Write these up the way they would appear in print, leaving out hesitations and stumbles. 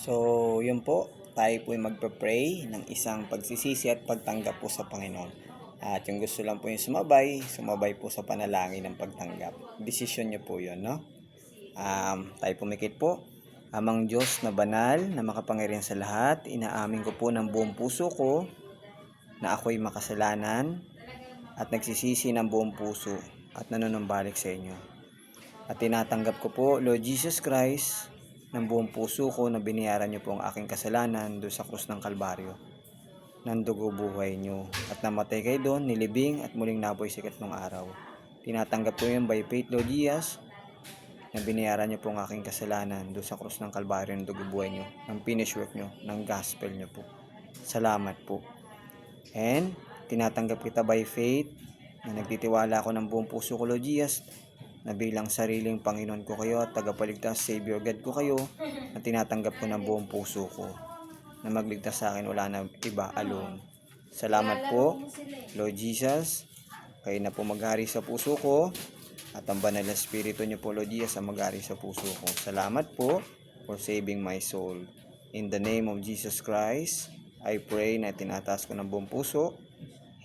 So, yun po, tayo po ay magpa-pray ng isang pagsisisi at pagtanggap po sa Panginoon. At yung gusto lang po yung sumabay po sa panalangin ng pagtanggap. Desisyon nyo po yun, no? Tayo pumikit po. Amang Diyos na banal, na makapangyarihan sa lahat, inaamin ko po ng buong puso ko na ako'y makasalanan at nagsisisi ng buong puso at nanunumbalik sa inyo. At tinatanggap ko po, Lord Jesus Christ, ng buong puso ko na binayaran niyo po ang aking kasalanan doon sa krus ng Kalbaryo. Ng dugo buhay niyo at namatay kayo doon, nilibing at muling nabuhay sa ikatlong araw. Tinatanggap ko yun by faith, Lord Jesus, na binayaran niyo po ang aking kasalanan doon sa krus ng Kalbaryo, ng dugo buhay niyo, ng finish work niyo, ng gospel niyo po. Salamat po. And tinatanggap kita by faith na nagtitiwala ako ng buong puso ko, Lord Jesus, na bilang sariling Panginoon ko kayo at tagapagligtas, Savior God ko kayo, na tinatanggap ko ng buong puso ko na magligtas sa akin, wala na iba, alone. Salamat po, Lord Jesus, kayo na po maghari sa puso ko at ang banal na Espiritu niyo po, Lord Jesus, ang maghari sa puso ko. Salamat po for saving my soul. In the name of Jesus Christ, I pray na tinataas ko ng buong puso.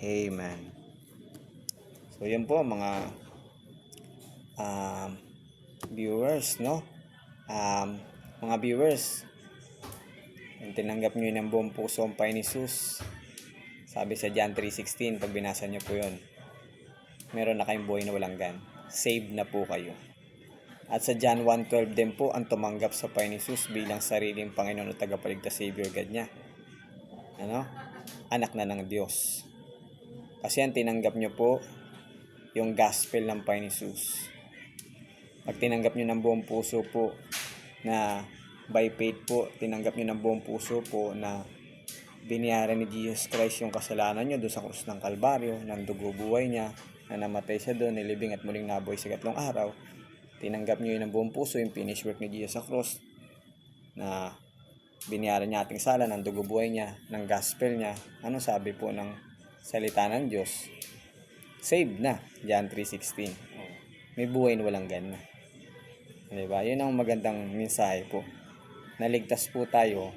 Amen. So yun po mga viewers, no? Mga viewers, yung tinanggap nyo ng buong puso ang Panginoon Jesus, sabi sa John 3:16, pag binasa nyo po yun, meron na kayong buhay na walang gan. Saved na po kayo. At sa John 1:12 din po, ang tumanggap sa Panginoon Jesus bilang sariling Panginoon at tagapagligtas, Savior God niya, anak na ng Diyos. Kasi ang tinanggap nyo po yung gospel ng Panginoon Jesus. Pag tinanggap nyo ng buong puso po na by faith po, tinanggap nyo ng buong puso po na binayaran ni Jesus Christ yung kasalanan nyo doon sa krus ng Kalbaryo, ng dugo buhay niya, na namatay siya doon, nilibing at muling nabuhay sa ikatlong araw. Tinanggap nyo yun ng buong puso, yung finish work ni Jesus sa krus, na binayaran niya ating sala, ng dugo buhay niya, ng gospel niya. Ano sabi po ng salita ng Diyos? Saved na, John 3:16. May buhay na walang gan na. Diba? Yun ang magandang mensahe po. Naligtas po tayo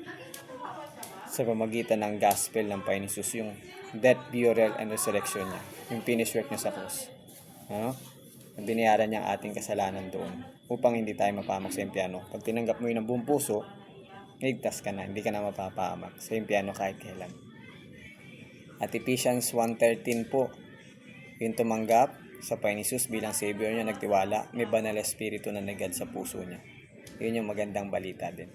sa pamagitan ng gospel ng Panginoon Jesus, yung death, burial, and resurrection niya. Yung finish work niya sa cross. Binayaran niya ang ating kasalanan doon upang hindi tayo mapahamak sa impyerno. Pag tinanggap mo yun ng buong puso, ligtas ka na. Hindi ka na mapapahamak sa impyerno kahit kailan. At Ephesians 1:13 po, yung tumanggap sa Panginoon Jesus bilang Savior niya, nagtiwala, may banal na Espiritu na nagad sa puso niya. Yun yung magandang balita din.